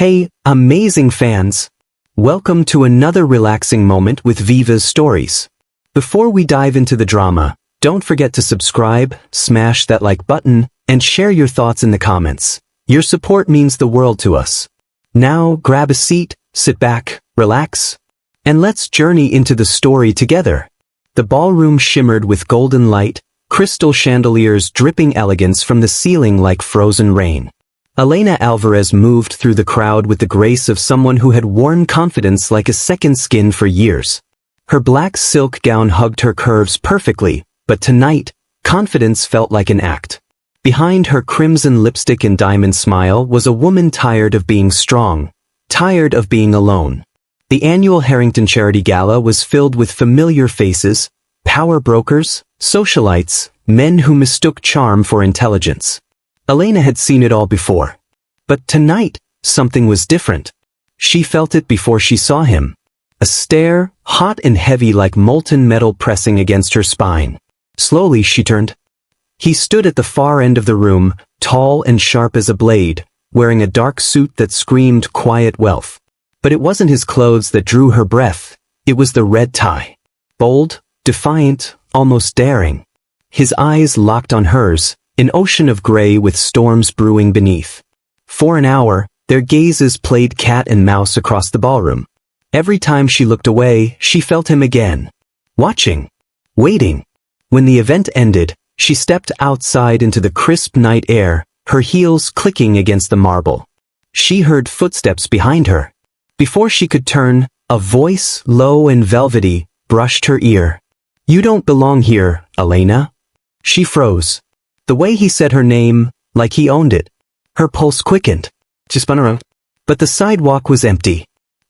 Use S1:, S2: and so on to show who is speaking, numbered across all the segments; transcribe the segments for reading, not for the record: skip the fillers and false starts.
S1: Hey, amazing fans! Welcome to another relaxing moment with VIVA'S Stories. Before we dive into the drama, don't forget to subscribe, smash that like button, and share your thoughts in the comments. Your support means the world to us. Now, grab a seat, sit back, relax, and let's journey into the story together. The ballroom shimmered with golden light, crystal chandeliers dripping elegance from the ceiling like frozen rain. Elena Alvarez moved through the crowd with the grace of someone who had worn confidence like a second skin for years. Her black silk gown hugged her curves perfectly, but tonight, confidence felt like an act. Behind her crimson lipstick and diamond smile was a woman tired of being strong, tired of being alone. The annual Harrington Charity Gala was filled with familiar faces, power brokers, socialites, men who mistook charm for intelligence. Elena had seen it all before. But tonight, something was different. She felt it before she saw him. A stare, hot and heavy like molten metal pressing against her spine. Slowly she turned. He stood at the far end of the room, tall and sharp as a blade, wearing a dark suit that screamed quiet wealth. But it wasn't his clothes that drew her breath. It was the red tie. Bold, defiant, almost daring. His eyes locked on hers, an ocean of gray with storms brewing beneath. For an hour, their gazes played cat and mouse across the ballroom. Every time she looked away, she felt him again. Watching. Waiting. When the event ended, she stepped outside into the crisp night air, her heels clicking against the marble. She heard footsteps behind her. Before she could turn, a voice, low and velvety, brushed her ear. "You don't belong here, Elena." She froze. The way he said her name, like he owned it. Her pulse quickened. She spun around. But the sidewalk was empty.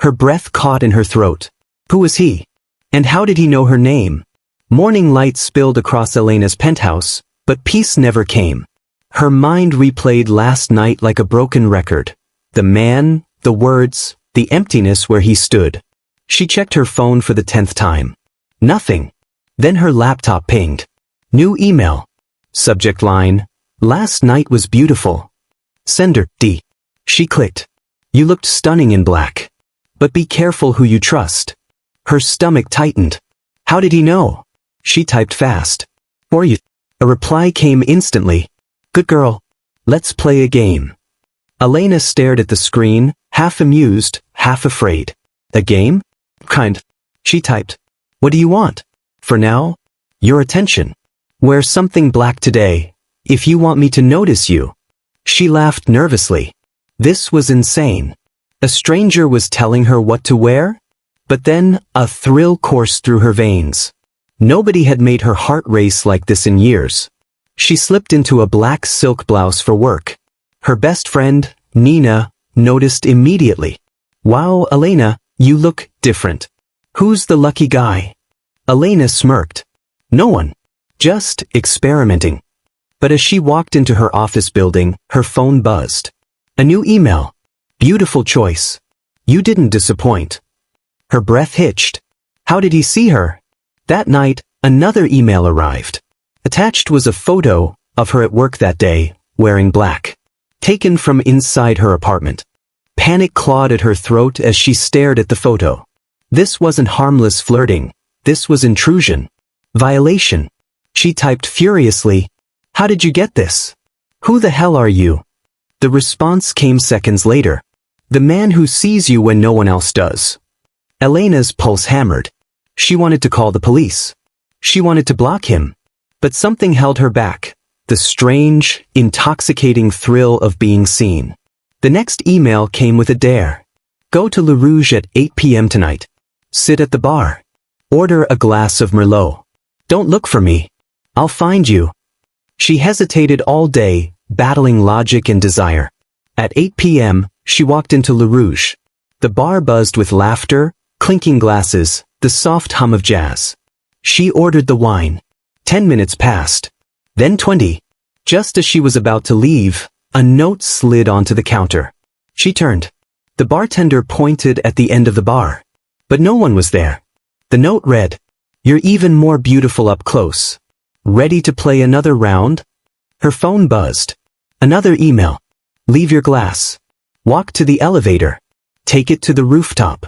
S1: Her breath caught in her throat. Who was he? And how did he know her name? Morning light spilled across Elena's penthouse, but peace never came. Her mind replayed last night like a broken record. The man, the words, the emptiness where he stood. She checked her phone for the 10th time. Nothing. Then her laptop pinged. New email. Subject line, "Last night was beautiful." Sender, D. She clicked. "You looked stunning in black. But be careful who you trust." Her stomach tightened. How did he know? She typed fast. "For you." A reply came instantly. "Good girl. Let's play a game." Elena stared at the screen, half amused, half afraid. "A game? Kind." She typed. "What do you want?" "For now, your attention. Wear something black today, if you want me to notice you." She laughed nervously. This was insane. A stranger was telling her what to wear? But then, a thrill coursed through her veins. Nobody had made her heart race like this in years. She slipped into a black silk blouse for work. Her best friend, Nina, noticed immediately. "Wow, Elena, you look different. Who's the lucky guy?" Elena smirked. "No one. Just experimenting." But as she walked into her office building, her phone buzzed. A new email. "Beautiful choice. You didn't disappoint." Her breath hitched. How did he see her? That night, another email arrived. Attached was a photo of her at work that day, wearing black. Taken from inside her apartment. Panic clawed at her throat as she stared at the photo. This wasn't harmless flirting. This was intrusion. Violation. She typed furiously, "How did you get this? Who the hell are you?" The response came seconds later. "The man who sees you when no one else does." Elena's pulse hammered. She wanted to call the police. She wanted to block him. But something held her back. The strange, intoxicating thrill of being seen. The next email came with a dare. "Go to Le Rouge at 8 p.m. tonight. Sit at the bar. Order a glass of Merlot. Don't look for me. I'll find you." She hesitated all day, battling logic and desire. At 8 p.m., she walked into Le Rouge. The bar buzzed with laughter, clinking glasses, the soft hum of jazz. She ordered the wine. 10 minutes passed. Then 20. Just as she was about to leave, a note slid onto the counter. She turned. The bartender pointed at the end of the bar. But no one was there. The note read, "You're even more beautiful up close. Ready to play another round?" Her phone buzzed. Another email. "Leave your glass. Walk to the elevator. Take it to the rooftop.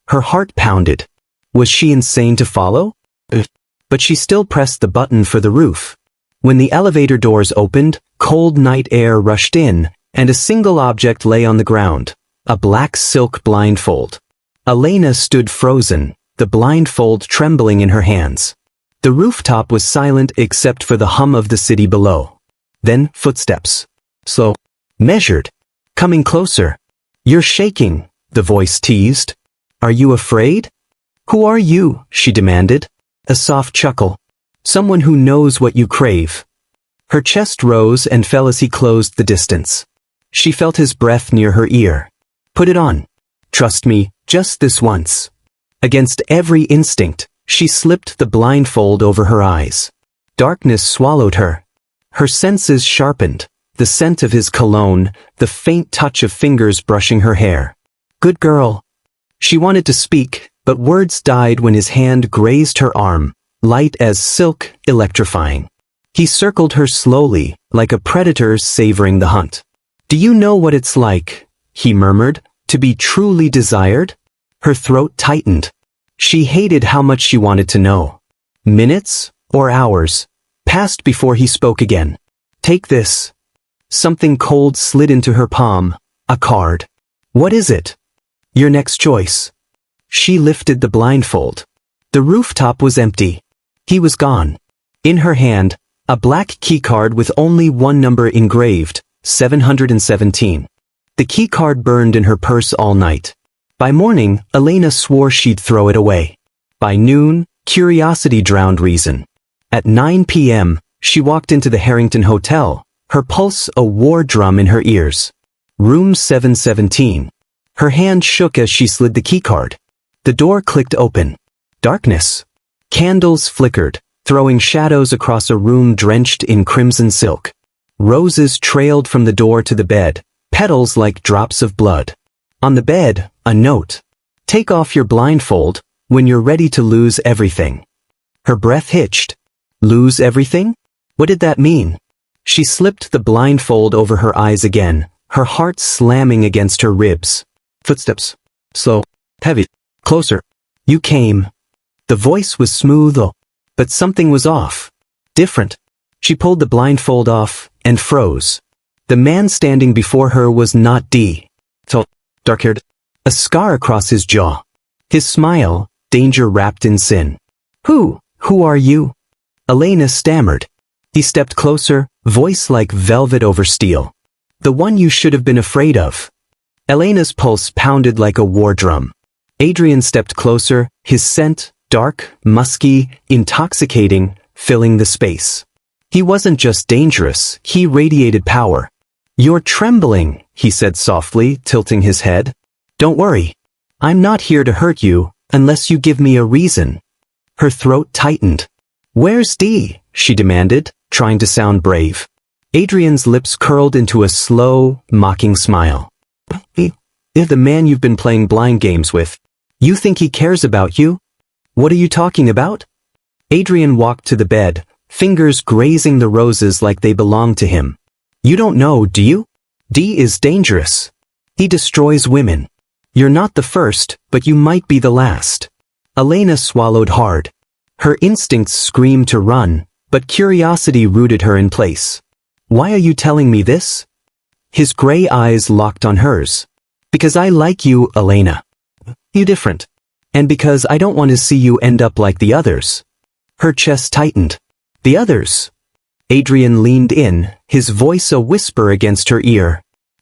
S1: Her heart pounded. Was she insane to follow? But she still pressed the button for the roof. When the elevator doors opened, cold night air rushed in, and a single object lay on the ground. A black silk blindfold. Elena stood frozen, the blindfold trembling in her hands. The rooftop was silent except for the hum of the city below. Then footsteps. Slow. Measured. Coming closer. You're shaking, the voice teased. Are you afraid? Who are you? She demanded. A soft chuckle. Someone who knows what you crave. Her chest rose and fell as he closed the distance. She felt his breath near her ear. Put it on. Trust me, just this once. Against every instinct, she slipped the blindfold over her eyes. Darkness swallowed her. Her senses sharpened. The scent of his cologne, the faint touch of fingers brushing her hair. Good girl. She wanted to speak, but words died when his hand grazed her arm, light as silk, electrifying. He circled her slowly, like a predator savoring the hunt. Do you know what it's like, he murmured, to be truly desired? Her throat tightened. She hated how much she wanted to know. Minutes, or hours, passed before he spoke again. Take this. Something cold slid into her palm, a card. What is it? Your next choice. She lifted the blindfold. The rooftop was empty. He was gone. In her hand, a black keycard with only one number engraved, 717. The keycard burned in her purse all night. By morning, Elena swore she'd throw it away. By noon, curiosity drowned reason. At 9 p.m., she walked into the Harrington Hotel, her pulse a war drum in her ears. Room 717. Her hand shook as she slid the keycard. The door clicked open. Darkness. Candles flickered, throwing shadows across a room drenched in crimson silk. Roses trailed from the door to the bed, petals like drops of blood. On the bed, a note. Take off your blindfold when you're ready to lose everything. Her breath hitched. Lose everything? What did that mean? She slipped the blindfold over her eyes again, her heart slamming against her ribs. Footsteps. Slow. Heavy. Closer. You came. The voice was smooth, but something was off. Different. She pulled the blindfold off and froze. The man standing before her was not D. Tall, dark-haired. A scar across his jaw. His smile, danger wrapped in sin. Who are you? Elena stammered. He stepped closer, voice like velvet over steel. The one you should have been afraid of. Elena's pulse pounded like a war drum. Adrian stepped closer, his scent, dark, musky, intoxicating, filling the space. He wasn't just dangerous, he radiated power. You're trembling, he said softly, tilting his head. Don't worry. I'm not here to hurt you, unless you give me a reason. Her throat tightened. Where's D? She demanded, trying to sound brave. Adrian's lips curled into a slow, mocking smile. If the man you've been playing blind games with, you think he cares about you? What are you talking about? Adrian walked to the bed, fingers grazing the roses like they belonged to him. You don't know, do you? D is dangerous. He destroys women. You're not the first, but you might be the last. Elena swallowed hard. Her instincts screamed to run, but curiosity rooted her in place. Why are you telling me this? His gray eyes locked on hers. Because I like you, Elena. You're different. And because I don't want to see you end up like the others. Her chest tightened. The others? Adrian leaned in, his voice a whisper against her ear.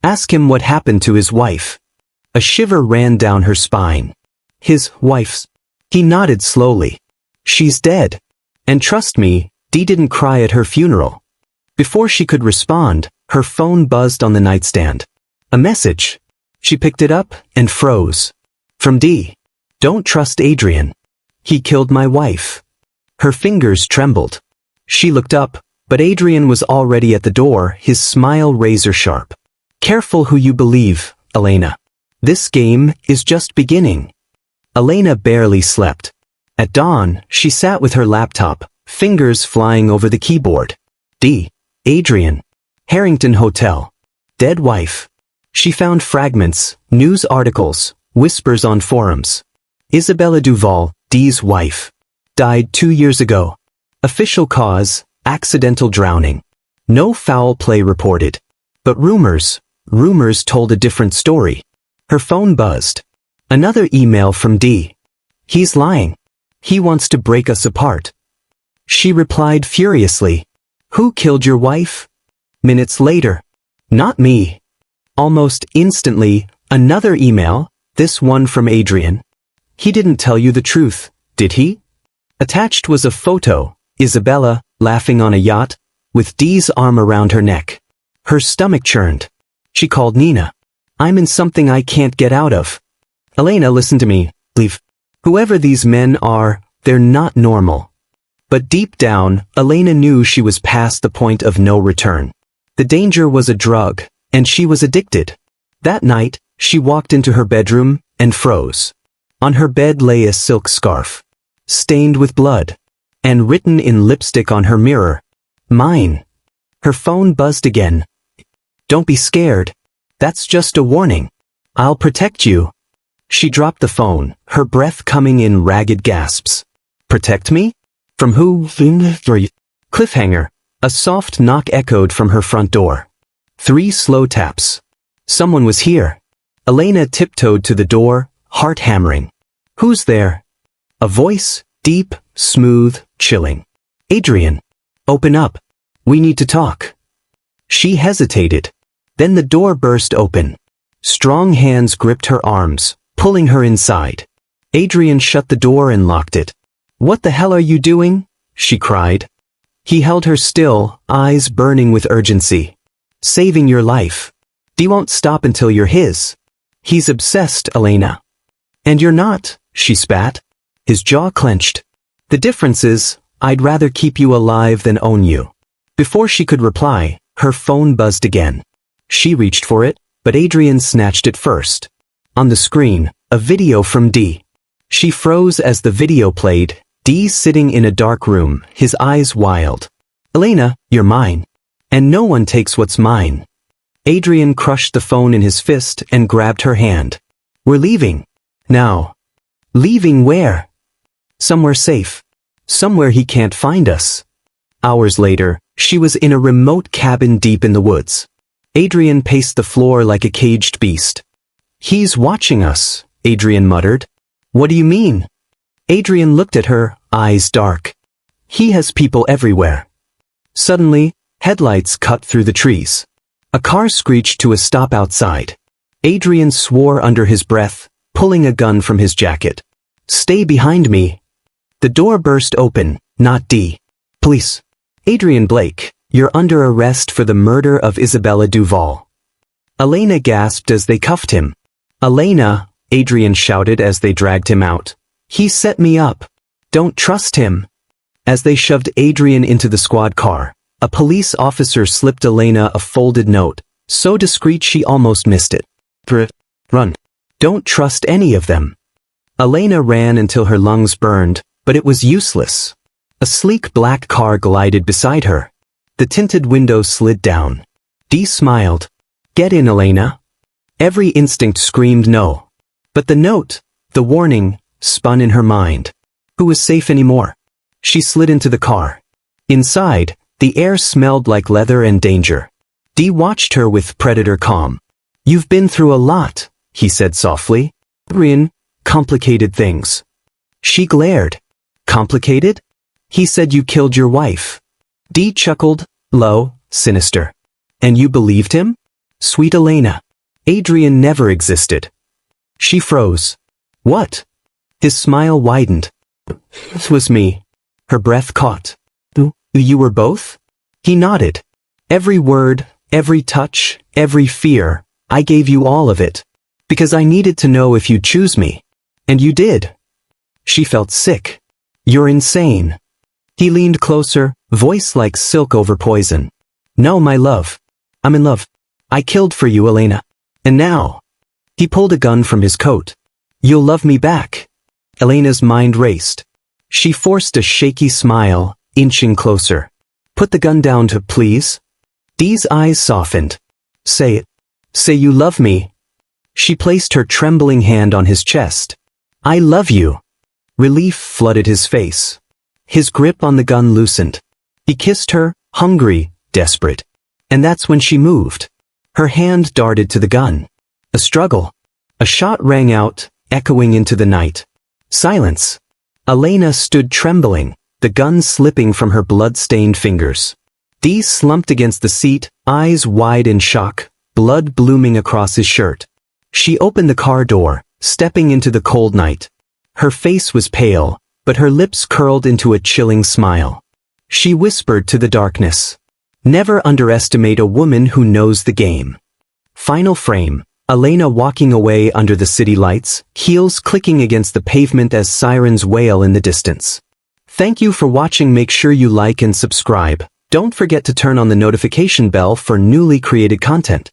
S1: Ask him what happened to his wife. A shiver ran down her spine. His wife's. He nodded slowly. She's dead. And trust me, Dee didn't cry at her funeral. Before she could respond, her phone buzzed on the nightstand. A message. She picked it up and froze. From Dee. Don't trust Adrian. He killed my wife. Her fingers trembled. She looked up, but Adrian was already at the door, his smile razor sharp. Careful who you believe, Elena. This game is just beginning. Elena barely slept. At dawn, she sat with her laptop, fingers flying over the keyboard. D. Adrian. Harrington Hotel. Dead wife. She found fragments, news articles, whispers on forums. Isabella Duval, Dee's wife, died 2 years ago. Official cause, accidental drowning. No foul play reported. But rumors told a different story. Her phone buzzed. Another email from Dee. He's lying. He wants to break us apart. She replied furiously. Who killed your wife? Minutes later. Not me. Almost instantly, another email, this one from Adrian. He didn't tell you the truth, did he? Attached was a photo, Isabella, laughing on a yacht, with Dee's arm around her neck. Her stomach churned. She called Nina. I'm in something I can't get out of. Elena, listen to me, leave. Whoever these men are, they're not normal. But deep down, Elena knew she was past the point of no return. The danger was a drug, and she was addicted. That night, she walked into her bedroom and froze. On her bed lay a silk scarf, stained with blood, and written in lipstick on her mirror, mine. Her phone buzzed again. Don't be scared. That's just a warning. I'll protect you. She dropped the phone, her breath coming in ragged gasps. Protect me? From who? Cliffhanger. A soft knock echoed from her front door. 3 slow taps. Someone was here. Elena tiptoed to the door, heart hammering. Who's there? A voice, deep, smooth, chilling. Adrian. Open up. We need to talk. She hesitated. Then the door burst open. Strong hands gripped her arms, pulling her inside. Adrian shut the door and locked it. What the hell are you doing? She cried. He held her still, eyes burning with urgency. Saving your life. Dee won't stop until you're his. He's obsessed, Elena. And you're not, she spat. His jaw clenched. The difference is, I'd rather keep you alive than own you. Before she could reply, her phone buzzed again. She reached for it, but Adrian snatched it first. On the screen, a video from Dee. She froze as the video played, Dee sitting in a dark room, his eyes wild. Elena, you're mine. And no one takes what's mine. Adrian crushed the phone in his fist and grabbed her hand. We're leaving. Now. Leaving where? Somewhere safe. Somewhere he can't find us. Hours later, she was in a remote cabin deep in the woods. Adrian paced the floor like a caged beast. He's watching us, Adrian muttered. What do you mean? Adrian looked at her, eyes dark. He has people everywhere. Suddenly, headlights cut through the trees. A car screeched to a stop outside. Adrian swore under his breath, pulling a gun from his jacket. Stay behind me. The door burst open, not Dee. Police. Adrian Blake, you're under arrest for the murder of Isabella Duval. Elena gasped as they cuffed him. Elena, Adrian shouted as they dragged him out. He set me up. Don't trust him. As they shoved Adrian into the squad car, a police officer slipped Elena a folded note, so discreet she almost missed it. Run. Don't trust any of them. Elena ran until her lungs burned, but it was useless. A sleek black car glided beside her. The tinted window slid down. Dee smiled. Get in, Elena. Every instinct screamed no. But the note, the warning, spun in her mind. Who was safe anymore? She slid into the car. Inside, the air smelled like leather and danger. Dee watched her with predator calm. You've been through a lot, he said softly. Complicated things. She glared. Complicated? He said you killed your wife. Dee chuckled, low, sinister. And you believed him? Sweet Elena. Adrian never existed. She froze. What? His smile widened. It was me. Her breath caught. You were both? He nodded. Every word, every touch, every fear, I gave you all of it. Because I needed to know if you'd choose me. And you did. She felt sick. You're insane. He leaned closer, voice like silk over poison. No, my love. I'm in love. I killed for you, Elena. And now. He pulled a gun from his coat. You'll love me back. Elena's mind raced. She forced a shaky smile, inching closer. Put the gun down please. Dee's eyes softened. Say it. Say you love me. She placed her trembling hand on his chest. I love you. Relief flooded his face. His grip on the gun loosened. He kissed her, hungry, desperate. And that's when she moved. Her hand darted to the gun. A struggle. A shot rang out, echoing into the night. Silence. Elena stood trembling, the gun slipping from her blood-stained fingers. Dee slumped against the seat, eyes wide in shock, blood blooming across his shirt. She opened the car door, stepping into the cold night. Her face was pale, but her lips curled into a chilling smile. She whispered to the darkness. Never underestimate a woman who knows the game. Final frame. Elena walking away under the city lights, heels clicking against the pavement as sirens wail in the distance. Thank you for watching. Make sure you like and subscribe. Don't forget to turn on the notification bell for newly created content.